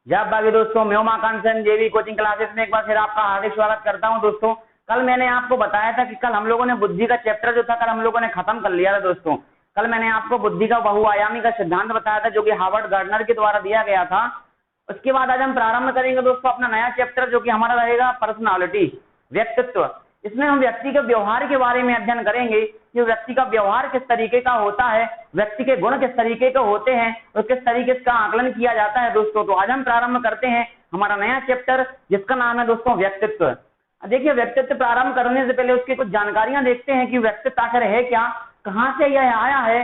जब बाकी दोस्तों मैं उमाकांत सेन जेवी कोचिंग क्लासेस में एक बार फिर आपका हार्दिक स्वागत करता हूं दोस्तों। कल मैंने आपको बताया था कि कल हम लोगों ने बुद्धि का चैप्टर जो था कल हम लोगों ने खत्म कर लिया था दोस्तों। कल मैंने आपको बुद्धि का बहुआयामी का सिद्धांत बताया था जो कि हार्वर्ड गार्डनर के द्वारा दिया गया था। उसके बाद आज हम प्रारंभ करेंगे दोस्तों अपना नया चैप्टर जो कि हमारा रहेगा पर्सनालिटी, व्यक्तित्व। इसमें हम व्यक्ति के व्यवहार के बारे में अध्ययन करेंगे कि व्यक्ति का व्यवहार किस तरीके का होता है, व्यक्ति के गुण किस तरीके के होते हैं और किस तरीके से आकलन किया जाता है दोस्तों। तो आज हम प्रारंभ करते हैं हमारा नया चैप्टर जिसका नाम है दोस्तों व्यक्तित्व। देखिए, व्यक्तित्व प्रारंभ करने से पहले उसकी कुछ जानकारियां देखते हैं कि व्यक्तित्व आखिर है क्या, कहां से यह आया है।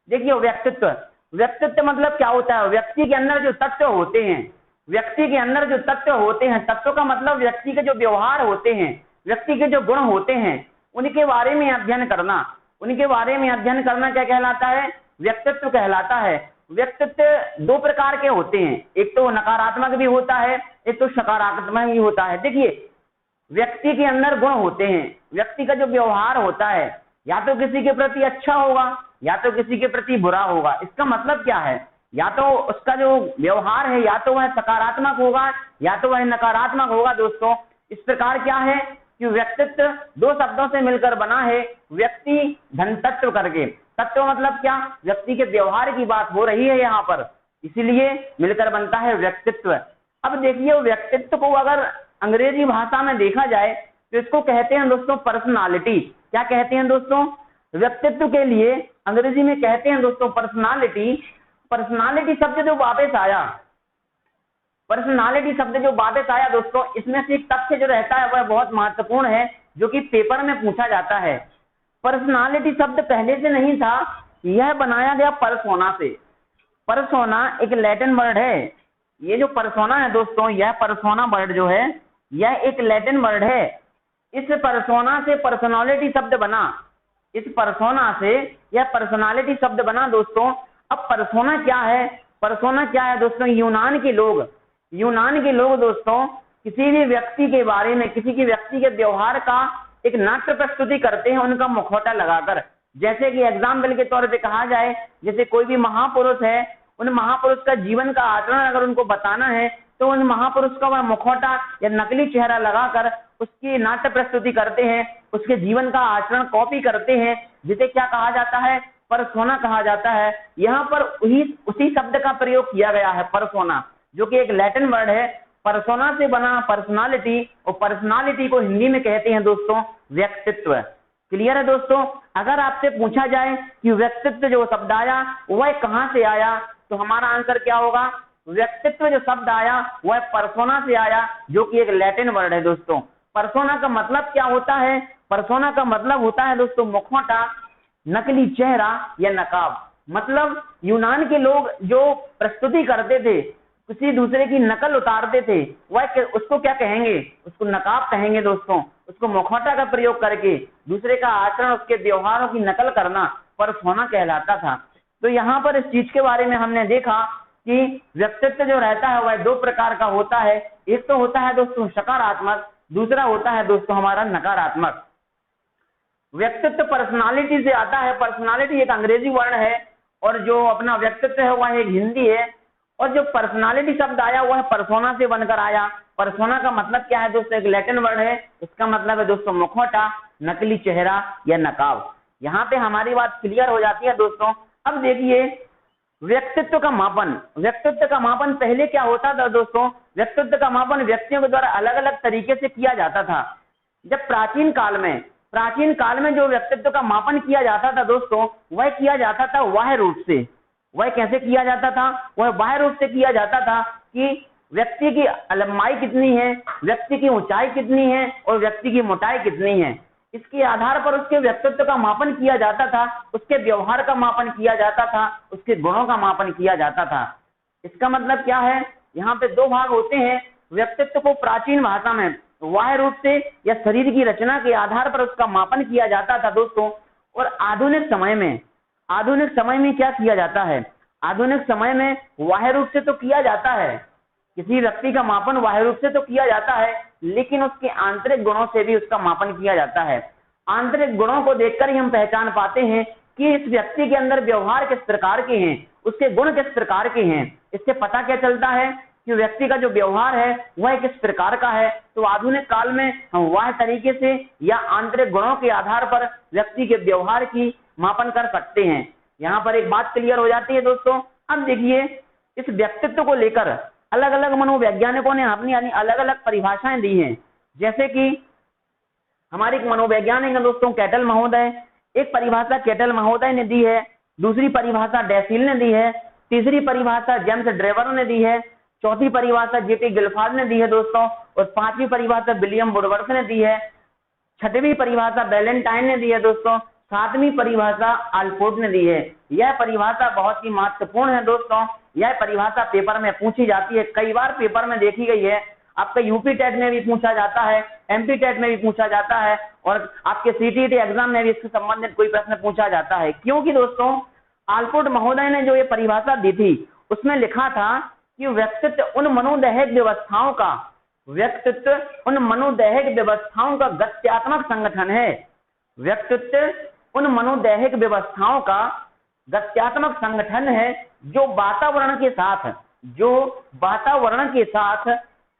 देखिए, व्यक्तित्व मतलब क्या होता है? व्यक्ति के अंदर जो तत्व होते हैं, व्यक्ति के अंदर जो तत्व होते हैं, तत्व का मतलब व्यक्ति के जो व्यवहार होते हैं, व्यक्ति के जो गुण होते हैं, उनके बारे में अध्ययन करना। उनके बारे में अध्ययन करना क्या कहलाता है? व्यक्तित्व कहलाता है। व्यक्तित्व दो प्रकार के होते हैं, एक तो नकारात्मक भी होता है, एक तो सकारात्मक भी होता है। देखिए, व्यक्ति के अंदर गुण होते हैं, व्यक्ति का जो व्यवहार होता है या तो किसी के प्रति अच्छा होगा या तो किसी के प्रति बुरा होगा। इसका मतलब क्या है? या तो उसका जो व्यवहार है या तो वह सकारात्मक होगा या तो वह नकारात्मक होगा दोस्तों। इस प्रकार क्या है कि व्यक्तित्व दो शब्दों से मिलकर बना है, व्यक्ति धन तत्व करके। तत्व मतलब क्या? व्यक्ति के व्यवहार की बात हो रही है यहाँ पर, इसीलिए मिलकर बनता है व्यक्तित्व। अब देखिए, व्यक्तित्व को अगर अंग्रेजी भाषा में देखा जाए तो इसको कहते हैं दोस्तों पर्सनालिटी। क्या कहते हैं दोस्तों? व्यक्तित्व के लिए अंग्रेजी में कहते हैं दोस्तों पर्सनालिटी। पर्सनालिटी शब्द जो वापस आया, पर्सनालिटी शब्द जो वापस आया दोस्तों, इसमें से एक तथ्य जो रहता है वह बहुत महत्वपूर्ण है जो कि पेपर में पूछा जाता है। पर्सनालिटी शब्द पहले से नहीं था, यह बनाया गया परसोना से। परसोना एक लैटिन वर्ड है। ये जो परसोना है दोस्तों, यह परसोना वर्ड जो है यह एक लैटिन वर्ड है। इस परसोना से पर्सनालिटी शब्द बना, इस परसोना से यह पर्सनालिटी शब्द बना दोस्तों। अब परसोना क्या है? परसोना क्या है दोस्तों? यूनान के लोग दोस्तों किसी भी व्यक्ति के बारे में, किसी की व्यक्ति के व्यवहार का एक नाट्य प्रस्तुति करते हैं उनका मुखौटा लगाकर। जैसे कि एग्जाम्पल के तौर पे कहा जाए, जैसे कोई भी महापुरुष है, उन महापुरुष का जीवन का आचरण अगर उनको बताना है तो उन महापुरुष का वह मुखौटा या नकली चेहरा लगाकर उसकी नाट्य प्रस्तुति करते हैं, उसके जीवन का आचरण कॉपी करते हैं, जिसे क्या कहा जाता है? परसोना कहा जाता है। यहाँ पर उसी शब्द का प्रयोग किया गया है, परसोना, जो कि एक लैटिन वर्ड है। परसोना से बना पर्सनालिटी, और पर्सनालिटी को हिंदी में कहते हैं दोस्तों व्यक्तित्व। क्लियर है दोस्तों? अगर आपसे पूछा जाए कि व्यक्तित्व जो शब्द आया वह कहां से आया, तो हमारा आंसर क्या होगा? व्यक्तित्व जो शब्द आया वह परसोना से आया, जो कि एक लैटिन वर्ड है दोस्तों। परसोना का मतलब क्या होता है? परसोना का मतलब होता है दोस्तों मुखौटा, नकली चेहरा या नकाब। मतलब यूनान के लोग जो प्रस्तुति करते थे, किसी दूसरे की नकल उतारते थे, वह उसको क्या कहेंगे? उसको नकाब कहेंगे दोस्तों। उसको मुखौटा का प्रयोग करके दूसरे का आचरण, उसके व्यवहारों की नकल करना परसोना कहलाता था। तो यहाँ पर इस चीज के बारे में हमने देखा कि व्यक्तित्व जो रहता है वह दो प्रकार का होता है। एक तो होता है दोस्तों सकारात्मक, दूसरा होता है दोस्तों हमारा नकारात्मक। व्यक्तित्व पर्सनालिटी से आता है। पर्सनालिटी एक अंग्रेजी वर्ड है और जो अपना व्यक्तित्व है वह एक हिंदी है। और जो पर्सनालिटी शब्द आया वह परसोना से बनकर आया। परसोना का मतलब क्या है दोस्तों? एक लैटिन वर्ड है। इसका मतलब है दोस्तों मुखौटा, नकली चेहरा या नकाब। यहाँ पे हमारी बात क्लियर हो जाती है दोस्तों। अब देखिए, व्यक्तित्व का मापन। व्यक्तित्व का मापन पहले क्या होता था दोस्तों? व्यक्तित्व का मापन व्यक्तियों के द्वारा अलग अलग तरीके से किया जाता था। जब प्राचीन काल में जो व्यक्तित्व का मापन किया जाता था दोस्तों, वह किया जाता था बाह्य रूप से। वह कैसे किया जाता था? वह बाह्य रूप से किया जाता था कि व्यक्ति की लंबाई कितनी है, व्यक्ति की ऊंचाई कितनी है और व्यक्ति की मोटाई कितनी है। इसके आधार पर उसके व्यक्तित्व का मापन किया जाता था, उसके व्यवहार का मापन किया जाता था, उसके गुणों का मापन किया जाता था। इसका मतलब क्या है? यहाँ पे दो भाग होते हैं। व्यक्तित्व को प्राचीन भाषा में बाह्य रूप से या शरीर की रचना के आधार पर उसका मापन किया जाता था दोस्तों। और आधुनिक समय में क्या किया जाता है? आधुनिक समय में बाह्य रूप से तो किया जाता है, किसी व्यक्ति का मापन बाह्य रूप से तो किया जाता है, लेकिन उसके आंतरिक गुणों से भी उसका मापन किया जाता है। आंतरिक गुणों को देखकर ही हम पहचान पाते हैं कि इस व्यक्ति के अंदर व्यवहार किस प्रकार के हैं, उसके गुण किस प्रकार के हैं। इससे पता क्या चलता है कि व्यक्ति का जो व्यवहार है वह किस प्रकार का है। तो आधुनिक काल में हम वह तरीके से या आंतरिक गुणों के आधार पर व्यक्ति के व्यवहार की मापन कर सकते हैं। यहाँ पर एक बात क्लियर हो जाती है दोस्तों। अब देखिए, इस व्यक्तित्व को लेकर अलग अलग मनोवैज्ञानिकों ने अपनी अलग अलग परिभाषाएं दी हैं। जैसे कि हमारे एक मनोवैज्ञानिक है दोस्तों कैटल महोदय, एक परिभाषा कैटल महोदय ने दी है, दूसरी परिभाषा डेसील ने दी है, तीसरी परिभाषा जेम्स ड्रेवर ने दी है, चौथी परिभाषा जेपी गिल्फार्ड ने दी है दोस्तों, और पांचवी परिभाषा विलियम वुडवर्थ ने दी है, छठवीं परिभाषा बैलेंटाइन ने दी है दोस्तों, सातवीं परिभाषा आल्पोर्ट ने दी है। यह परिभाषा बहुत ही महत्वपूर्ण है दोस्तों। यह परिभाषा पेपर में पूछी जाती है, कई बार पेपर में देखी गई है। आपका यूपी टेट में भी पूछा जाता है, एमपी टेट में भी पूछा जाता है, और आपके सीटीईटी एग्जाम में भी इससे संबंधित कोई प्रश्न पूछा जाता है। क्योंकि दोस्तों आल्पोर्ट महोदय ने जो ये परिभाषा दी थी उसमें लिखा था कि व्यक्तित्व उन मनोदैहिक व्यवस्थाओं का गत्यात्मक संगठन है। व्यक्तित्व उन मनोदैहिक व्यवस्थाओं का गत्यात्मक संगठन है जो वातावरण के साथ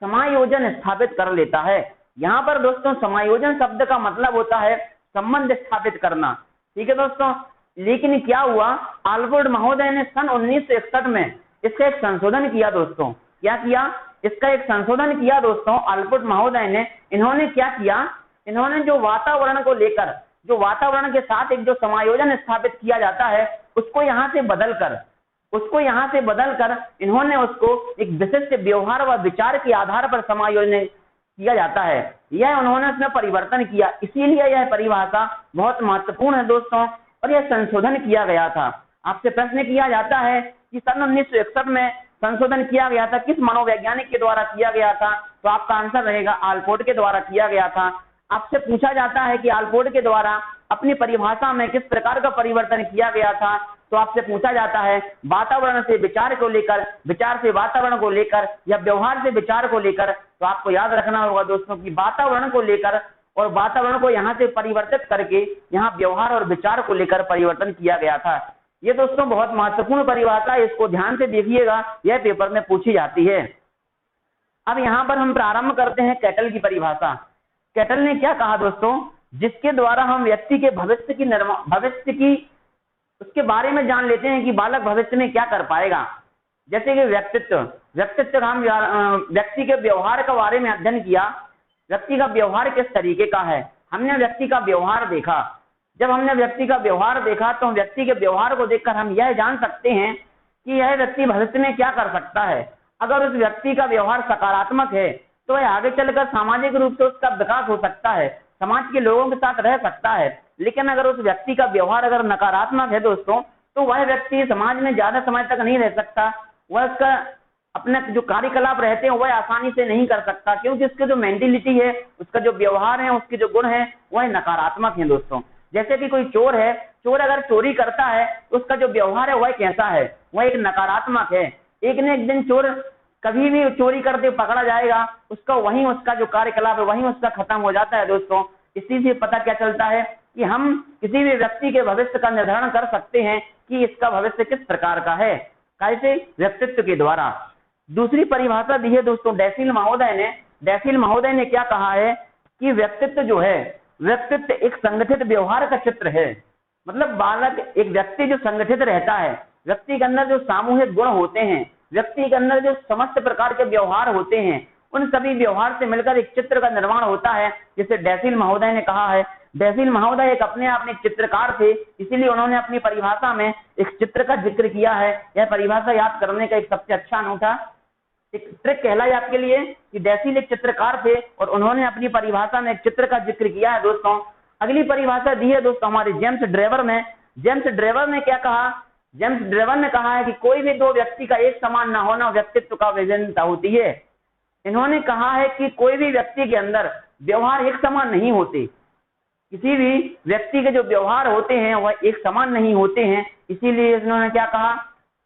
समायोजन स्थापित कर लेता है। यहाँ पर दोस्तों समायोजन शब्द का मतलब होता है संबंध स्थापित करना, ठीक है दोस्तों। लेकिन क्या हुआ, आल्पोर्ट महोदय ने सन 1961 में इसका एक संशोधन किया दोस्तों। क्या किया? इसका एक संशोधन किया दोस्तों आल्पोर्ट महोदय ने। इन्होंने क्या किया, इन्होंने जो वातावरण को लेकर, जो वातावरण के साथ एक जो समायोजन स्थापित किया जाता है उसको यहाँ से बदलकर इन्होंने उसको एक विशिष्ट व्यवहार व विचार के आधार पर समायोजन किया जाता है। यह उन्होंने उसमें परिवर्तन किया, इसीलिए यह परिभाषा बहुत महत्वपूर्ण है दोस्तों, और यह संशोधन किया गया था। आपसे प्रश्न किया जाता है कि सन 1961 में संशोधन किया गया था, किस मनोवैज्ञानिक के द्वारा किया गया था? तो आपका आंसर रहेगा आल्पोर्ट के द्वारा किया गया था। आपसे पूछा जाता है कि आल्पोर्ट के द्वारा अपनी परिभाषा में किस प्रकार का परिवर्तन किया गया था? तो आपसे पूछा जाता है वातावरण से विचार को लेकर, विचार से वातावरण को लेकर, या व्यवहार से विचार को लेकर। तो आपको याद रखना होगा दोस्तों कि वातावरण को लेकर और वातावरण को यहाँ से परिवर्तित करके यहाँ व्यवहार और विचार को लेकर परिवर्तन किया गया था। ये दोस्तों बहुत महत्वपूर्ण परिभाषा है, इसको ध्यान से देखिएगा, यह पेपर में पूछी जाती है। अब यहाँ पर हम प्रारंभ करते हैं कैटल की परिभाषा। कैटल ने क्या कहा दोस्तों, जिसके द्वारा हम व्यक्ति के भविष्य की उसके बारे में जान लेते हैं कि बालक भविष्य में क्या कर पाएगा। जैसे कि व्यक्तित्व हम व्यक्ति के व्यवहार के बारे में अध्ययन किया। व्यक्ति का व्यवहार किस तरीके का है, हमने व्यक्ति का व्यवहार देखा। जब हमने व्यक्ति का व्यवहार देखा तो व्यक्ति के व्यवहार को देखकर हम यह जान सकते हैं कि यह व्यक्ति भविष्य में क्या कर सकता है। अगर उस व्यक्ति का व्यवहार सकारात्मक है तो वह आगे चलकर सामाजिक रूप से उसका विकास हो सकता है, समाज के लोगों के साथ रह सकता है। लेकिन अगर उस व्यक्ति का व्यवहार अगर नकारात्मक है दोस्तों, तो वह व्यक्ति समाज में ज्यादा समय तक नहीं रह सकता। वह उसका अपने जो कार्यकलाप रहते हैं वह आसानी से नहीं कर सकता, क्योंकि उसकी जो मेंटेलिटी है, उसका जो व्यवहार है, उसके जो गुण है वह नकारात्मक है दोस्तों। जैसे कि कोई चोर है, चोर अगर चोरी करता है तो उसका जो व्यवहार है वह कैसा है, वह एक नकारात्मक है। एक न एक दिन चोर कभी भी चोरी करते पकड़ा जाएगा, उसका जो कार्यकलाप है वहीं उसका खत्म हो जाता है दोस्तों। इसी से पता क्या चलता है कि हम किसी भी व्यक्ति के भविष्य का निर्धारण कर सकते हैं कि इसका भविष्य किस प्रकार का है, कैसे? व्यक्तित्व के द्वारा। दूसरी परिभाषा दी है दोस्तों डेसील महोदय ने क्या कहा है कि व्यक्तित्व जो है, व्यक्तित्व एक संगठित व्यवहार का चित्र है। मतलब बालक, एक व्यक्ति जो संगठित रहता है, व्यक्ति के अंदर जो सामूहिक गुण होते हैं, व्यक्ति के अंदर जो समस्त प्रकार के व्यवहार होते हैं, उन सभी व्यवहार से मिलकर एक चित्र का निर्माण होता है, जिसे डेसील महोदय ने कहा है। डेसील महोदय एक अपने आप में चित्रकार थे, इसीलिए उन्होंने अपनी परिभाषा में एक चित्र का जिक्र किया है। यह परिभाषा याद करने का एक सबसे अच्छा अनूठा एक ट्रिक कहलाई आपके लिए कि डेसील एक चित्रकार थे और उन्होंने अपनी परिभाषा में एक चित्र का जिक्र किया है दोस्तों। अगली परिभाषा दी है दोस्तों हमारे जेम्स ड्रेवर ने क्या कहा? जेम्स ड्रेवर ने कहा है कि कोई भी दो व्यक्ति का एक समान न होना व्यक्तित्व का विभिन्नता होती है। इन्होंने कहा है कि कोई भी व्यक्ति के अंदर व्यवहार एक समान नहीं होते, किसी भी व्यक्ति के जो व्यवहार होते हैं वह एक समान नहीं होते हैं। इसीलिए इन्होंने क्या कहा?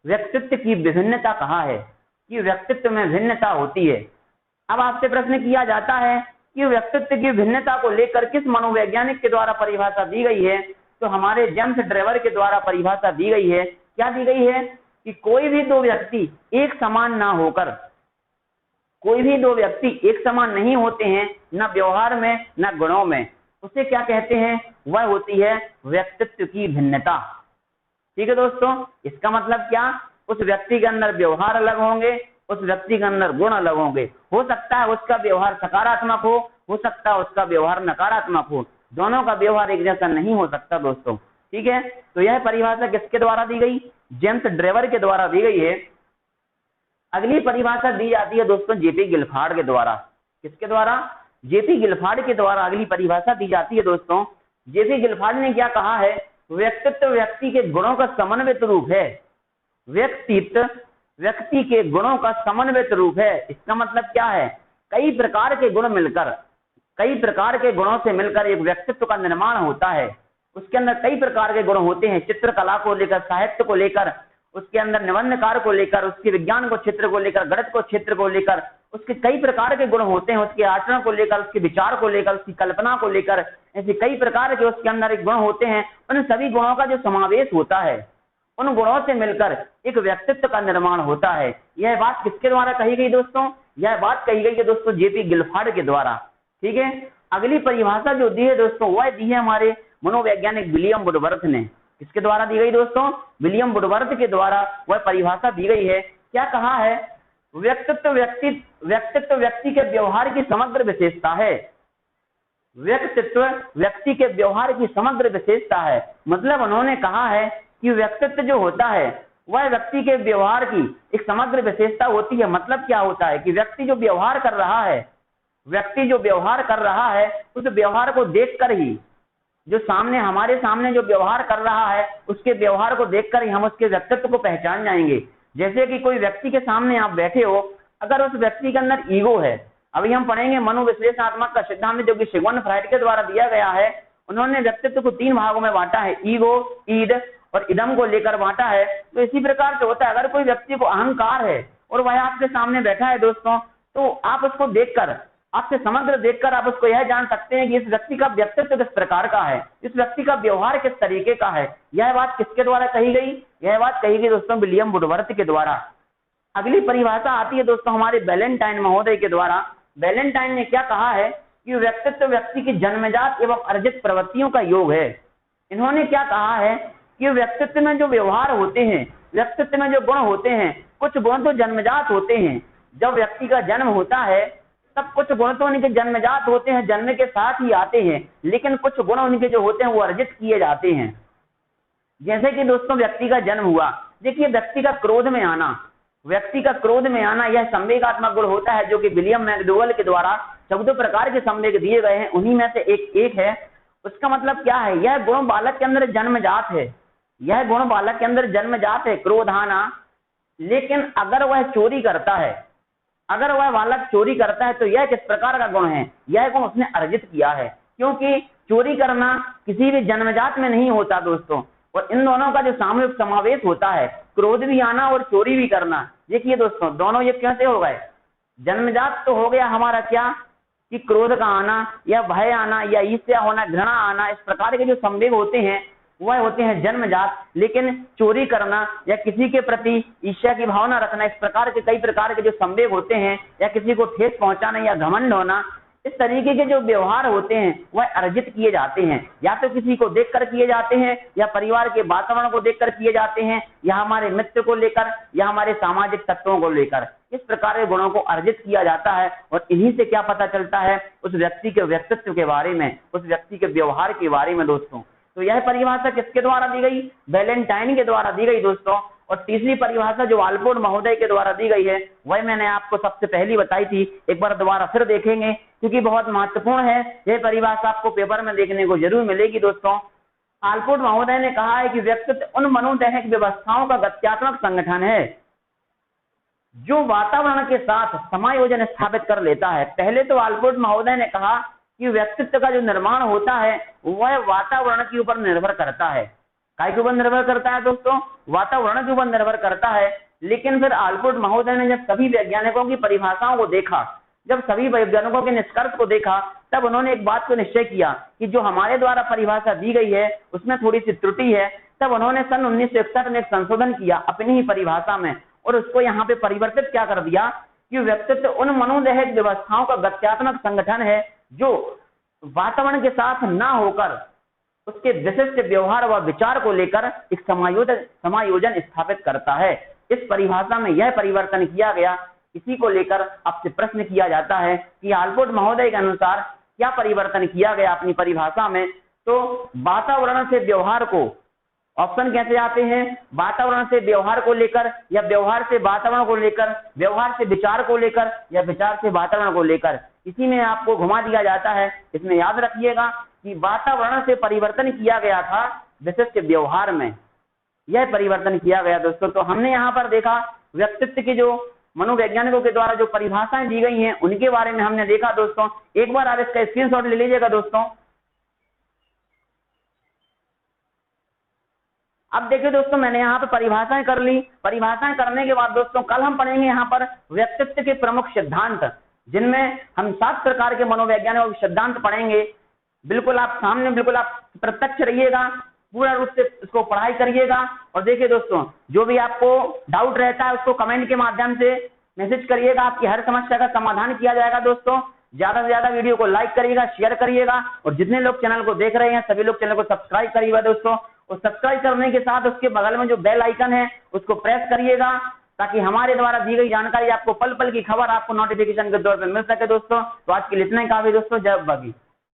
व्यक्तित्व की विभिन्नता कहा है कि व्यक्तित्व में भिन्नता होती है। अब आपसे प्रश्न किया जाता है कि व्यक्तित्व की भिन्नता को लेकर किस मनोवैज्ञानिक के द्वारा परिभाषा दी गई है? तो हमारे जेम्स ड्रेवर के द्वारा परिभाषा दी गई है। क्या दी गई है? कि कोई भी दो व्यक्ति एक समान ना होकर, कोई भी दो व्यक्ति एक समान नहीं होते हैं, न व्यवहार में न गुणों में, उसे क्या कहते हैं? वह होती है व्यक्तित्व की भिन्नता। ठीक है दोस्तों, इसका मतलब क्या? उस व्यक्ति के अंदर व्यवहार अलग होंगे, उस व्यक्ति के अंदर गुण अलग होंगे। हो सकता है उसका व्यवहार सकारात्मक हो सकता है उसका व्यवहार नकारात्मक हो, दोनों का व्यवहार एक जैसा नहीं हो सकता दोस्तों। ठीक है, तो यह परिभाषा किसके द्वारा दी गई? जेम्स ड्रेवर के द्वारा दी गई है। अगली परिभाषा दी जाती है दोस्तों जेपी गिल्फार्ड के द्वारा। किसके द्वारा? जेपी गिल्फार्ड के द्वारा अगली परिभाषा दी जाती है दोस्तों। जेपी गिल्फार्ड ने क्या कहा है? व्यक्तित्व व्यक्ति के गुणों का समन्वित रूप है। व्यक्तित्व व्यक्ति के गुणों का समन्वित रूप है। इसका मतलब क्या है? कई प्रकार के गुण मिलकर, कई प्रकार के गुणों से मिलकर एक व्यक्तित्व का निर्माण होता है। उसके अंदर कई प्रकार के गुण होते हैं, चित्रकला को लेकर, साहित्य को लेकर, उसके अंदर निबंधकार को लेकर, उसके विज्ञान को क्षेत्र को लेकर, गणित को क्षेत्र को लेकर, उसके कई प्रकार के गुण होते हैं, उसके आचरण को लेकर, उसके विचार को लेकर, उसकी कल्पना को लेकर, ऐसे कई प्रकार के उसके अंदर एक गुण होते हैं। उन सभी गुणों का जो समावेश होता है, उन गुणों से मिलकर एक व्यक्तित्व का निर्माण होता है। यह बात किसके द्वारा कही गई दोस्तों? यह बात कही गई है दोस्तों जेपी गिल्फार्ड के द्वारा। ठीक है, अगली परिभाषा जो दी है दोस्तों वह दी है हमारे मनोवैज्ञानिक विलियम वुडवर्थ ने। किसके द्वारा दी गई दोस्तों? विलियम वुडवर्थ के द्वारा वह परिभाषा दी गई है। क्या कहा है? व्यक्तित्व व्यक्ति के व्यवहार की समग्र विशेषता है। व्यक्तित्व व्यक्ति के व्यवहार की समग्र विशेषता है। मतलब उन्होंने कहा है कि व्यक्तित्व जो होता है वह व्यक्ति के व्यवहार की एक समग्र विशेषता होती है। मतलब क्या होता है कि व्यक्ति जो व्यवहार कर रहा है, व्यक्ति जो व्यवहार कर रहा है, उस व्यवहार को देखकर ही, जो सामने हमारे सामने जो व्यवहार कर रहा है, उसके व्यवहार को देखकर ही हम उसके व्यक्तित्व को पहचान जाएंगे। जैसे कि कोई व्यक्ति के सामने आप बैठे हो, अगर उस व्यक्ति के अंदर ईगो है, अभी हम पढ़ेंगे मनोविश्लेषणात्मक का सिद्धांत जो कि सिगमंड फ्राइड के द्वारा दिया गया है। उन्होंने व्यक्तित्व को 3 भागों में बांटा है, ईगो, ईड और इदम को लेकर बांटा है। तो इसी प्रकार से होता है, अगर कोई व्यक्ति को अहंकार है और वह आपके सामने बैठा है दोस्तों, तो आप उसको देखकर, आपसे समग्र देखकर आप उसको यह जान सकते हैं कि इस व्यक्ति का व्यक्तित्व किस प्रकार का है, इस व्यक्ति का व्यवहार किस तरीके का है। यह बात किसके द्वारा कही गई? यह बात कही गई दोस्तों विलियम वुडवर्थ के द्वारा। अगली परिभाषा आती है दोस्तों हमारे वैलेंटाइन महोदय के द्वारा। वैलेंटाइन ने क्या कहा है कि व्यक्तित्व व्यक्ति की जन्मजात एवं अर्जित प्रवृत्तियों का योग है। इन्होंने क्या कहा है कि व्यक्तित्व में जो व्यवहार होते हैं, व्यक्तित्व में जो गुण होते हैं, कुछ गुण तो जन्मजात होते हैं। जब व्यक्ति का जन्म होता है तब कुछ गुण तो उनके जन्मजात होते हैं, जन्म के साथ ही आते हैं, लेकिन कुछ गुण उनके जो होते हैं वो अर्जित किए जाते हैं। जैसे कि दोस्तों व्यक्ति का जन्म हुआ, देखिए व्यक्ति का क्रोध में आना, व्यक्ति का क्रोध में आना यह संवेगात्मक गुण होता है, जो कि विलियम मैकडोगल के द्वारा 14 प्रकार के संवेग दिए गए हैं, उन्हीं में से एक है। उसका मतलब क्या है? यह गुण बालक के अंदर जन्मजात है, यह गुण बालक के अंदर जन्मजात है, क्रोध आना। लेकिन अगर वह चोरी करता है, अगर वह बालक चोरी करता है तो यह किस प्रकार का गुण है? यह गुण उसने अर्जित किया है, क्योंकि चोरी करना किसी भी जन्मजात में नहीं होता दोस्तों। और इन दोनों का जो सामूहिक समावेश होता है, क्रोध भी आना और चोरी भी करना, देखिए दोस्तों दोनों ये कैसे हो गए? जन्मजात तो हो गया हमारा क्या कि क्रोध का आना या भय आना या ईर्ष्या होना, घृणा आना, इस प्रकार के जो संवेग होते हैं वह होते हैं जन्मजात। लेकिन चोरी करना या किसी के प्रति ईर्ष्या की भावना रखना, इस प्रकार के कई प्रकार के जो संवेग होते हैं, या किसी को ठेस पहुंचाना या घमंड होना, इस तरीके के जो व्यवहार होते हैं वह अर्जित किए जाते हैं। या तो किसी को देखकर किए जाते हैं, या परिवार के वातावरण को देखकर किए जाते हैं, या हमारे मित्र को लेकर, या हमारे सामाजिक तत्वों को लेकर। इस प्रकार के गुणों को अर्जित किया जाता है। और इन्हीं से क्या पता चलता है? उस व्यक्ति के व्यक्तित्व के बारे में, उस व्यक्ति के व्यवहार के बारे में दोस्तों। तो यह परिभाषा किसके द्वारा दी गई? वैलेंटाइन के द्वारा दी गई दोस्तों। और तीसरी परिभाषा जो वालपोर्ट महोदय के द्वारा दी गई है वह मैंने आपको सबसे पहली बताई थी, एक बार दोबारा फिर देखेंगे क्योंकि बहुत महत्वपूर्ण है। यह परिभाषा आपको पेपर में देखने को जरूर मिलेगी दोस्तों। वालपोर्ट महोदय ने कहा है कि व्यक्तित्व उन मनोदैहिक व्यवस्थाओं का गत्यात्मक संगठन है जो वातावरण के साथ समायोजन स्थापित कर लेता है। पहले तो वालपोर्ट महोदय ने कहा कि व्यक्तित्व का जो निर्माण होता है वह वातावरण के ऊपर निर्भर करता है। काय के ऊपर निर्भर करता है दोस्तों? वातावरण के ऊपर निर्भर करता है। लेकिन फिर वालपोर्ट महोदय ने जब सभी वैज्ञानिकों की परिभाषाओं को देखा, जब सभी वैज्ञानिकों के निष्कर्ष को देखा, तब उन्होंने एक बात को निश्चय किया कि जो हमारे द्वारा परिभाषा दी गई है उसमें थोड़ी सी त्रुटि है। तब उन्होंने सन 1961 में एक संशोधन किया अपनी ही परिभाषा में, और उसको यहाँ पे परिवर्तित क्या कर दिया कि व्यक्तित्व उन मनोदैहिक व्यवस्थाओं का गत्यात्मक संगठन है जो वातावरण के साथ ना होकर उसके विशिष्ट व्यवहार व विचार को लेकर एक समायोजन स्थापित करता है। इस परिभाषा में यह परिवर्तन किया गया, इसी को लेकर आपसे प्रश्न किया जाता है कि आलपोर्ट महोदय के अनुसार क्या परिवर्तन किया गया अपनी परिभाषा में। तो वातावरण से व्यवहार को ऑप्शन कैसे आते हैं, वातावरण से व्यवहार को लेकर, या व्यवहार से वातावरण को लेकर, व्यवहार से विचार को लेकर, या विचार से वातावरण को लेकर, इसी में आपको घुमा दिया जाता है। इसमें याद रखिएगा कि वातावरण से परिवर्तन किया गया था विशिष्ट व्यवहार में, यह परिवर्तन किया गया दोस्तों। तो हमने यहाँ पर देखा व्यक्तित्व के जो मनोवैज्ञानिकों के द्वारा जो परिभाषाएं दी गई हैं उनके बारे में हमने देखा दोस्तों। एक बार आप इसका स्क्रीनशॉट ले लीजिएगा दोस्तों। अब देखिए दोस्तों, मैंने यहाँ पर परिभाषाएं कर ली। परिभाषाएं करने के बाद दोस्तों कल हम पढ़ेंगे यहाँ पर व्यक्तित्व के प्रमुख सिद्धांत, जिनमें हम 7 प्रकार के मनोवैज्ञानिक सिद्धांत पढ़ेंगे। बिल्कुल आप सामने, बिल्कुल आप प्रत्यक्ष रहिएगा, पूरा रूप से इसको पढ़ाई करिएगा। और देखिए दोस्तों, जो भी आपको डाउट रहता है उसको कमेंट के माध्यम से मैसेज करिएगा, आपकी हर समस्या का समाधान किया जाएगा दोस्तों। ज्यादा से ज्यादा वीडियो को लाइक करिएगा, शेयर करिएगा, और जितने लोग चैनल को देख रहे हैं सभी लोग चैनल को सब्सक्राइब करिएगा दोस्तों। और सब्सक्राइब करने के साथ उसके बगल में जो बेल आइकन है उसको प्रेस करिएगा, ताकि हमारे द्वारा दी गई जानकारी आपको पल पल की खबर आपको नोटिफिकेशन के तौर पर मिल सके दोस्तों। तो आज के लिए इतना ही काफी दोस्तों। जय बागी।